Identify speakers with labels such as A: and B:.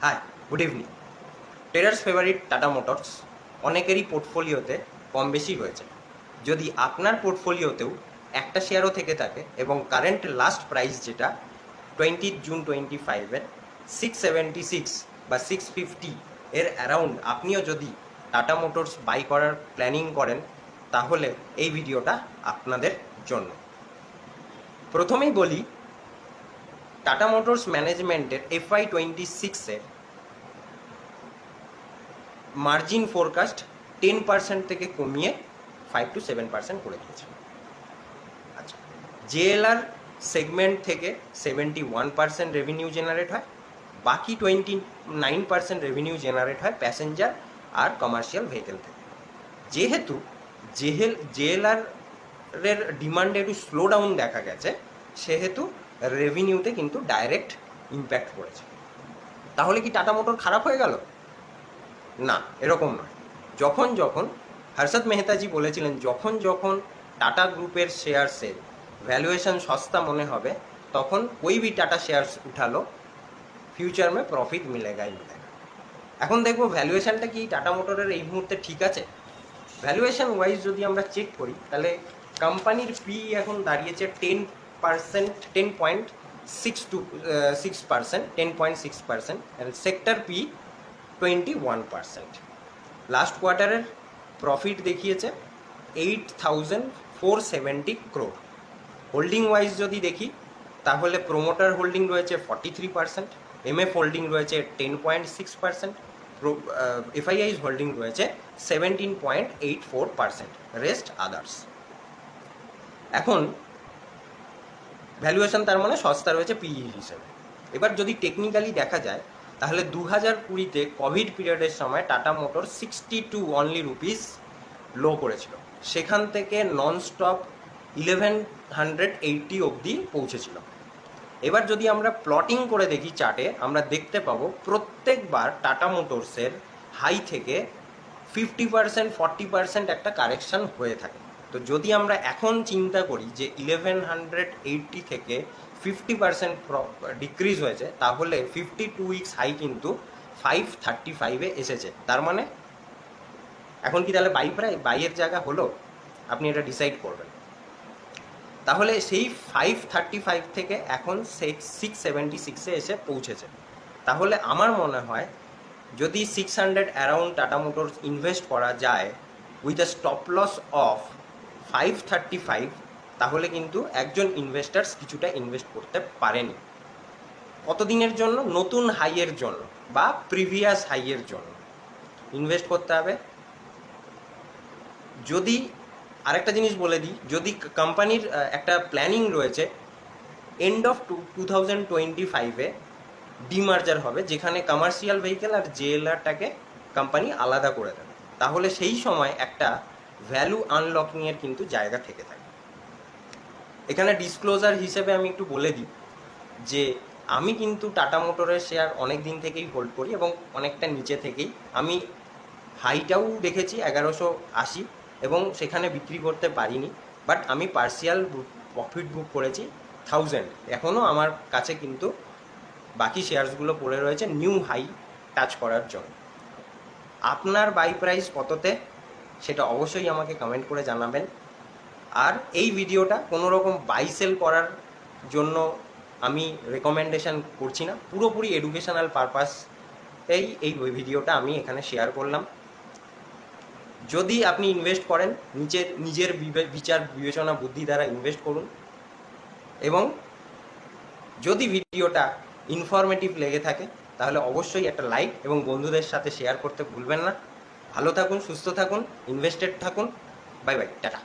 A: High, good evening. Traders favourite Tata Motors অনেকেরই পোর্টফোলিওতে কম বেশি রয়েছে। যদি আপনার পোর্টফোলিওতেও একটা শেয়ারও থেকে থাকে এবং কারেন্ট লাস্ট প্রাইস যেটা 20 জুন 25-এর 676 বা 650 এর অ্যারাউন্ড আপনিও যদি টাটা মোটরস বাই করার প্ল্যানিং করেন, তাহলে এই ভিডিওটা আপনাদের জন্য। প্রথমেই বলি, টাটা মোটরস ম্যানেজমেন্টের FY26-এর মার্জিন ফোরকাস্ট 10% থেকে কমিয়ে 5 to 7% করে দিয়েছে। আচ্ছা, জেএলআর সেগমেন্ট থেকে 71% রেভিনিউ জেনারেট হয়, বাকি 29% রেভিনিউ জেনারেট হয় প্যাসেঞ্জার আর কমার্শিয়াল ভেহিকেল থেকে। যেহেতু জেএলআর এর ডিমান্ডে একটু স্লো ডাউন দেখা গেছে, সেহেতু রেভিনিউতে কিন্তু ডাইরেক্ট ইম্প্যাক্ট পড়েছে। তাহলে কি টাটা মোটর খারাপ হয়ে গেল? না, এরকম নয়। যখন হর্ষদ মেহতাজি বলেছিলেন, যখন টাটা গ্রুপের শেয়ারসে ভ্যালুয়েশন সস্তা মনে হবে, তখন कोई भी টাটা শেয়ার্স উঠালো, ফিউচার মে প্রফিট মিলেগাই মিলেগা। এখন দেখবো ভ্যালুয়েশনটা কি টাটা মোটরের এই মুহূর্তে ঠিক আছে। ভ্যালুয়েশন ওয়াইজ যদি আমরা চেক করি, তাহলে কোম্পানির পি এখন দাঁড়িয়েছে 10.6% অ্যান্ড সেক্টর পি 21%। লাস্ট কোয়ার্টারের প্রফিট দেখিয়েছে 8,470 crore। হোল্ডিং ওয়াইজ যদি দেখি, তাহলে প্রোমোটার হোল্ডিং রয়েছে 43%, এমএফ হোল্ডিং রয়েছে 10.6%, এফআইআইস হোল্ডিং রয়েছে 17.84%, রেস্ট আদার্স। এখন ভ্যালুয়েশন তার মানে সস্তা রয়েছে পিই হিসেবে। এবার যদি টেকনিক্যালি দেখা যায়, তাহলে 2020-তে কোভিড পিরিয়ডের সময় টাটা মোটর 62 অনলি রুপিস লো করেছিল, সেখান থেকে ননস্টপ 1180 অবধি পৌঁছেছিল। এবার যদি আমরা প্লটিং করে দেখি চার্টে, আমরা দেখতে পাবো প্রত্যেকবার টাটা মোটরসের হাই থেকে 50% 40% একটা কারেকশান হয়ে থাকে। তো যদি আমরা এখন চিন্তা করি যে 1180 থেকে 50% ডিক্রিজ হয়েছে, তাহলে 52 উইকস হাই কিন্তু 535-এ এসেছে। তার মানে এখন কি তাহলে বাইয়ের জায়গা হলো? আপনি এটা ডিসাইড করবেন। তাহলে সেই 535 থেকে এখন 676-এ এসে পৌঁছেছে। তাহলে আমার মনে হয় যদি 600 অ্যারাউন্ড টাটা মোটরস ইনভেস্ট করা যায় with a stop loss of 535, তাহলে কিন্তু একজন ইনভেস্টার্স কিছুটা ইনভেস্ট করতে পারেনি। কতদিনের জন্য? নতুন হাইয়ের জন্য বা প্রিভিয়াস হাইয়ের জন্য ইনভেস্ট করতে হবে। যদি আরেকটা জিনিস বলে দিই, যদি কোম্পানির একটা প্ল্যানিং রয়েছে এন্ড অফ 2025-এ ডিমার্জার হবে, যেখানে কমার্শিয়াল ভেহিকেল আর জেএলআরটাকে কোম্পানি আলাদা করে দেবে, তাহলে সেই সময় একটা ভ্যালু আনলকিংয়ের কিন্তু জায়গা থেকে থাকে। এখানে ডিসক্লোজার হিসেবে আমি একটু বলে দিই যে আমি কিন্তু টাটা মোটরের শেয়ার অনেক দিন থেকেই হোল্ড করি এবং অনেকটা নিচে থেকেই। আমি হাইটাও দেখেছি 1180 এবং সেখানে বিক্রি করতে পারিনি, বাট আমি পার্সিয়াল প্রফিট বুক করেছি 1000। এখনও আমার কাছে কিন্তু বাকি শেয়ারসগুলো পড়ে রয়েছে নিউ হাই টাচ করার জন্য। আপনার বাই প্রাইস কততে, সেটা অবশ্যই আমাকে কমেন্ট করে জানাবেন। আর এই ভিডিওটা কোনো রকম বাই সেল করার জন্য আমি রেকমেন্ডেশন করছি না, পুরোপুরি এডুকেশনাল পারপাস এই ভিডিওটা আমি এখানে শেয়ার করলাম। যদি আপনি ইনভেস্ট করেন, নিজের বিচার বিবেচনা বুদ্ধি দ্বারা ইনভেস্ট করুন। এবং যদি ভিডিওটা ইনফরমেটিভ লেগে থাকে, তাহলে অবশ্যই একটা লাইক এবং বন্ধুদের সাথে শেয়ার করতে ভুলবেন না। ভালো থাকুন, সুস্থ থাকুন, ইনভেস্টেড থাকুন। Bye bye, tata.